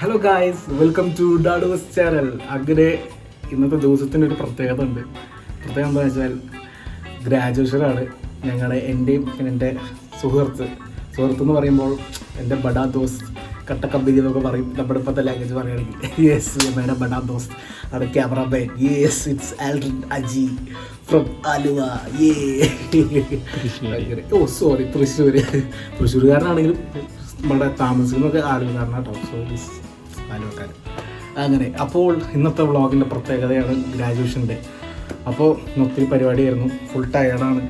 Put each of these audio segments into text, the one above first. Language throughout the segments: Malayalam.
Hello guys, welcome to Dado's channel. അങ്ങനെ ഇന്നത്തെ ദിവസത്തിനൊരു പ്രത്യേകത ഉണ്ട്. പ്രത്യേകത എന്താണെന്ന് വെച്ചാൽ ഗ്രാജുവേഷനാണ് ഞങ്ങളുടെ. എൻ്റെയും പിന്നെ എൻ്റെ സുഹൃത്ത് എന്ന് പറയുമ്പോൾ എൻ്റെ ബഡാ ദോസ്ത് കട്ടക്കമ്പനി എന്നൊക്കെ പറയും നമ്മുടെ ഇപ്പോഴത്തെ ലാംഗ്വേജ് പറയുകയാണെങ്കിൽ. യെസ്, മേരെ ബഡാ ദോസ്ത് ആണ് cameraman. Yes, it's Aldrin Aji from Aluva. അങ്ങനെ സോറി, തൃശ്ശൂരുകാരനാണെങ്കിലും നമ്മുടെ താമസിക്കുന്നതൊക്കെ ആലുവക്കാരനാട്ടോ. ആലുവക്കാരൻ. അങ്ങനെ അപ്പോൾ ഇന്നത്തെ വ്ളോഗിൻ്റെ പ്രത്യേകതയാണ് ഗ്രാജുവേഷൻ്റെ. അപ്പോൾ ഒത്തിരി പരിപാടിയായിരുന്നു. ഫുൾ ടയർഡാണ്.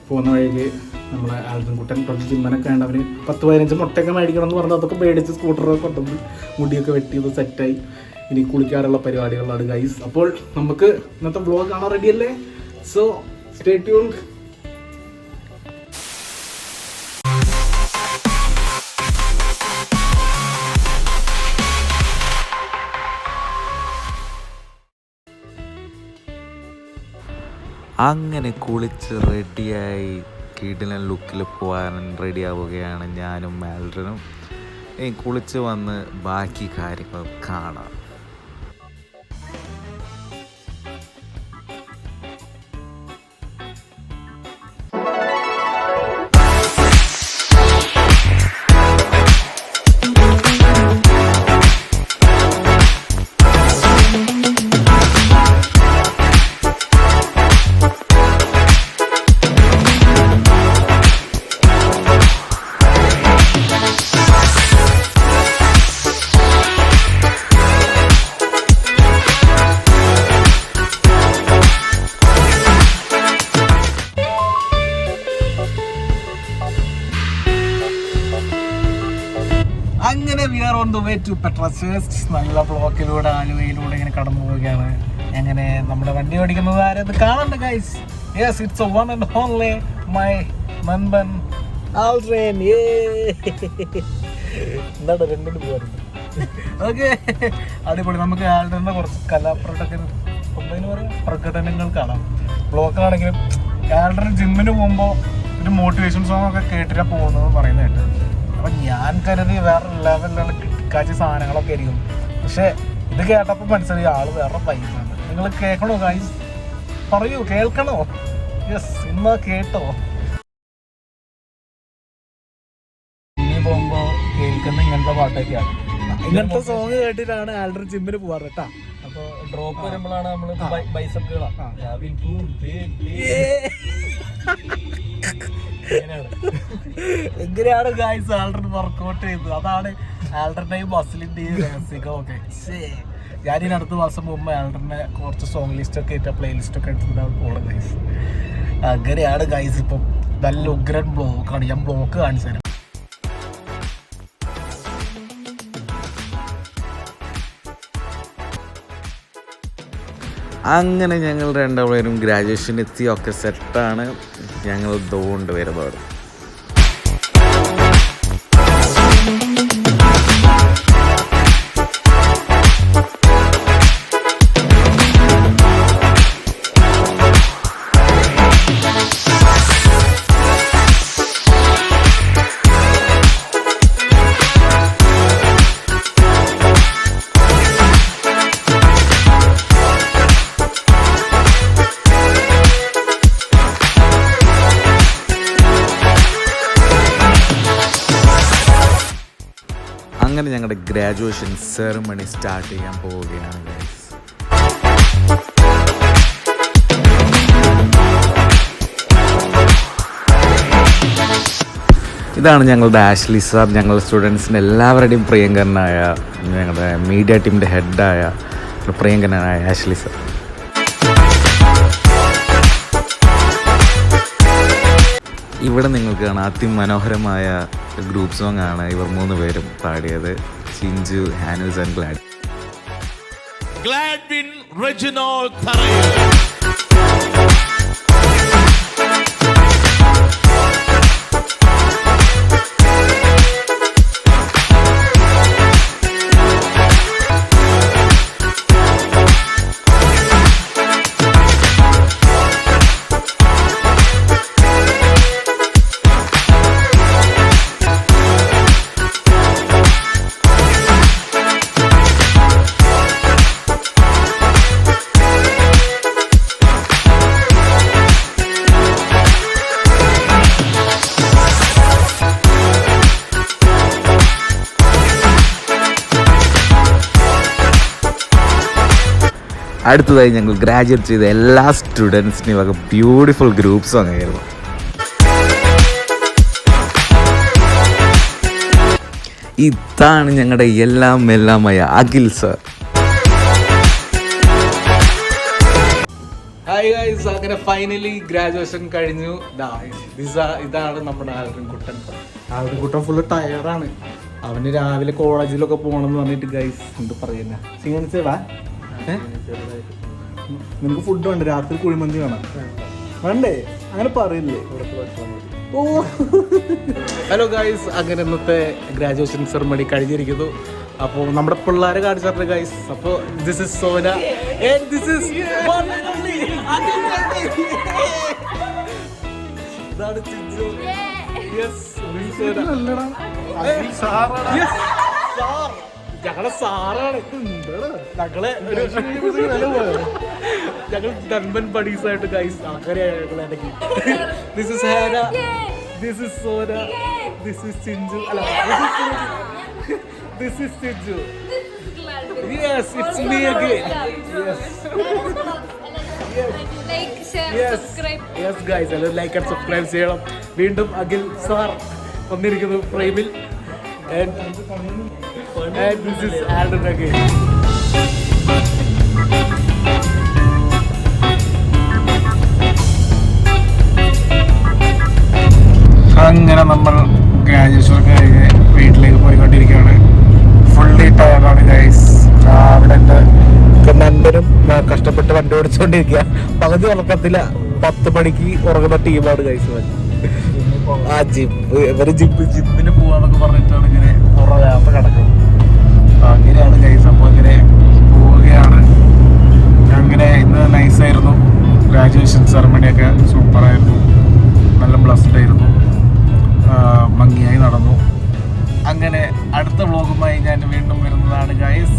പോകുന്ന വഴിക്ക് നമ്മുടെ ആൽബൻകുട്ടൻ കുറച്ച് ജിമ്മനൊക്കെ ഉണ്ട്. അവന് 10-15 മുട്ടയൊക്കെ മേടിക്കണം എന്ന് പറഞ്ഞാൽ അതൊക്കെ മേടിച്ച് സ്കൂട്ടറൊക്കെ കൊണ്ടുവന്ന് മുടിയൊക്കെ വെട്ടിയത് സെറ്റായി. ഇനി കുളിക്കാറുള്ള പരിപാടികളാണ് ഗൈസ്. അപ്പോൾ നമുക്ക് ഇന്നത്തെ വ്ളോഗ് കാണാൻ റെഡിയല്ലേ? So stay tuned. അങ്ങനെ കുളിച്ച് റെഡിയായി കിടിലൻ ലുക്കിൽ പോകാൻ റെഡിയാവുകയാണ് ഞാനും ആൽഡ്രിനും. കുളിച്ച് വന്ന് ബാക്കി കാര്യങ്ങൾ കാണാം. അങ്ങനെ we are on the way to Petrosters. നല്ല ബ്ലോക്കിലൂടെ ആലുവയിലൂടെ ഇങ്ങനെ കടന്നു പോവുകയാണ്. അങ്ങനെ നമ്മുടെ വണ്ടി ഓടിക്കുന്നത് ആരത് കാണണ്ട guys. Yes, it's A one and only my Nanban Aldrin. എന്താണ് രണ്ടിന് പോകാറുണ്ട്. ഓക്കെ, അടിപൊളി. നമുക്ക് ആൽഡ്രിൻ്റെ കുറച്ച് പ്രകടനങ്ങൾ കാണാം. ബ്ലോക്കാണെങ്കിലും ആൽഡ്രിൻ ജിമ്മിന് പോകുമ്പോൾ ഒരു മോട്ടിവേഷൻ സോങ് ഒക്കെ കേട്ടിട്ടാണ് പോകുന്നതെന്ന് പറയുന്നത് കേട്ട്. അപ്പം ഞാൻ കരുതി വേറെ ലെവലിലുള്ള കിടക്കാച്ച സാധനങ്ങളൊക്കെ ആയിരിക്കും. പക്ഷെ ഇത് കേട്ടപ്പോൾ മനസ്സിലായി ആള് വേറെ പൈസാണ്. നിങ്ങൾ കേൾക്കണോ ഗൈസ്? പറയൂ, കേൾക്കണോ? യെസ്, ഇന്ന് കേട്ടോ. ഇനി പോകുമ്പോ കേൾക്കുന്ന ഇങ്ങനത്തെ പാട്ടൊക്കെയാണ്. ഇങ്ങനത്തെ സോങ് കേട്ടിട്ടാണ് ആൽഡ്രിൻ ജിമ്മിന് പോവാറ് കേട്ടാ. അപ്പൊ ഡ്രോപ്പ് വരുമ്പോഴാണ് നമ്മള് ബൈസെപ്പുകളാണ്. എങ്ങനെയാണ് ഗായ്സ് ആൽഡ്രിൻ വർക്കൗട്ട് ചെയ്തത്? അതാണ് ആൽഡ്രിന്റെയും മസിലിന്റെയും രഹസ്യമൊക്കെ. ഞാനീ അടുത്ത മാസം മുമ്പ് ആൽഡ്രിന്റെ കുറച്ച് സോങ് ലിസ്റ്റ് ഒക്കെ ഇട്ട പ്ലേ ലിസ്റ്റ് ഒക്കെ എടുത്തിട്ടാണ് പോകുന്നത് ഗൈസ്. അങ്ങനെയാണ് ഗൈസ്. ഇപ്പം നല്ല ഉഗ്രൻ ബ്ലോക്കാണ്. ഞാൻ ബ്ലോക്ക് കാണിച്ചു തരാം. അങ്ങനെ ഞങ്ങൾ രണ്ടുപേരും ഗ്രാജുവേഷൻ എത്തി, ഒക്കെ സെറ്റാണ്. ഞങ്ങൾ ദോണ്ട് വരുന്നത്. അങ്ങനെ ഞങ്ങളുടെ ഗ്രാജുവേഷൻ സെറിമണി സ്റ്റാർട്ട് ചെയ്യാൻ പോവുകയാണ് ഗൈസ്. ഇതാണ് ഞങ്ങളുടെ ആഷ്ലി സാർ, ഞങ്ങളുടെ സ്റ്റുഡൻസിൻ്റെ എല്ലാവരുടെയും പ്രിയങ്കരനായ ഞങ്ങളുടെ മീഡിയ ടീമിൻ്റെ ഹെഡായ പ്രിയങ്കരനായ ആഷ്ലി സാർ. ഇവിടെ നിങ്ങൾക്ക് കാണാം അതിമനോഹരമായ ഗ്രൂപ്പ് സോങ് ആണ് ഇവർ 3 പേരും പാടിയത്. ചിഞ്ചു, ഹാനൂസ് ആൻഡ് ഗ്ലാഡ്വിൻ റെജിനോൾ തറയിൽ. അടുത്തതായി ഞങ്ങൾ ഗ്രാജുവേറ്റ് ചെയ്ത എല്ലാ സ്റ്റുഡൻസിനെയും ഒക്കെ ബ്യൂട്ടിഫുൾ ഗ്രൂപ്പ്സും അങ്ങനെയായിരുന്നു. ഇതാണ് ഞങ്ങളുടെ എല്ലാമായ അഖിൽ സർ. ഹായ് ഗൈസ്, അങ്ങനെ ഫൈനലി ഗ്രാജുവേഷൻ കഴിഞ്ഞു. ഇതാണ് നമ്മുടെ ആൽവിൻകുട്ടൻ. ആൽവിൻകുട്ടൻ ഫുള്ള് ടയർഡാണ്. അവന് രാവിലെ കോളേജിലൊക്കെ പോകണമെന്ന് പറഞ്ഞിട്ട് ഗൈസ് എന്ത് പറയുന്ന ക്ഷീണിച്ചേടാ. നിനക്ക് ഫുഡ് വേണ്ട, രാത്രി കുഴിമന്തി വേണം. വേണ്ടേ? അങ്ങനെ പറയില്ലേ? ഓ ഹലോ ഗൈസ്, അങ്ങനെ ഇന്നത്തെ ഗ്രാജുവേഷൻ സെറമണി കഴിഞ്ഞിരിക്കുന്നു. അപ്പോൾ നമ്മുടെ പിള്ളേരെ കാണിച്ചിട്ടുണ്ട് ഗൈസ്. അപ്പോൾ this is Sona and this is one and only ഇതാണ് ചിഞ്ചു. യെസ്, ഞങ്ങളെ സാറാണ്. ഞങ്ങൾ നൻപൻ ബഡീസായിട്ട് ഗൈസ് അങ്ങനെയാണ്. This is Hena, this is Sona, this is Chinchu. അല്ല, this is Siju. Yes, it's me again. Yes. Like, share, subscribe. Yes guys, എല്ലാവരും ലൈക്ക് ആൻഡ് സബ്സ്ക്രൈബ് ചെയ്യണം. വീണ്ടും അഖിൽ സാർ വന്നിരിക്കുന്നു ഫ്രെയിമിൽ. And this is Alden again. അങ്ങനെ നമ്മൾ ഗ്രാജുവേഷൻ കഴിഞ്ഞ് വീട്ടിലേക്ക് പോയിക്കൊണ്ടിരിക്കുകയാണ്. ഫുള്ളി ടയർഡാണ് ഗൈസ്. രാവിലെ നൻപനും കഷ്ടപ്പെട്ട് വണ്ടി ഓടിച്ചുകൊണ്ടിരിക്കുക. പകുതി ഉറക്കത്തില്ല. 10 മണിക്ക് ഉറങ്ങുന്ന ടീമാണ് ഗൈസ്. ആ ഇവര് ജിമ്മിന് പോവാന്നൊക്കെ പറഞ്ഞിട്ടാണ് ഇങ്ങനെ ഉറങ്ങാത്ത കിടക്കുന്നത്. അങ്ങനെയാണ് ഗൈസ്. അപ്പോൾ ഇങ്ങനെ പോവുകയാണ്. അങ്ങനെ ഇന്ന് നൈസായിരുന്നു. ഗ്രാജുവേഷൻ സെറമണിയൊക്കെ സൂപ്പറായിരുന്നു. നല്ല ബ്ലസ്ഡ് ആയിരുന്നു. ഭംഗിയായി നടന്നു. അങ്ങനെ അടുത്ത വ്ളോഗുമായി ഞാൻ വീണ്ടും വരുന്നതാണ് ഗൈസ്.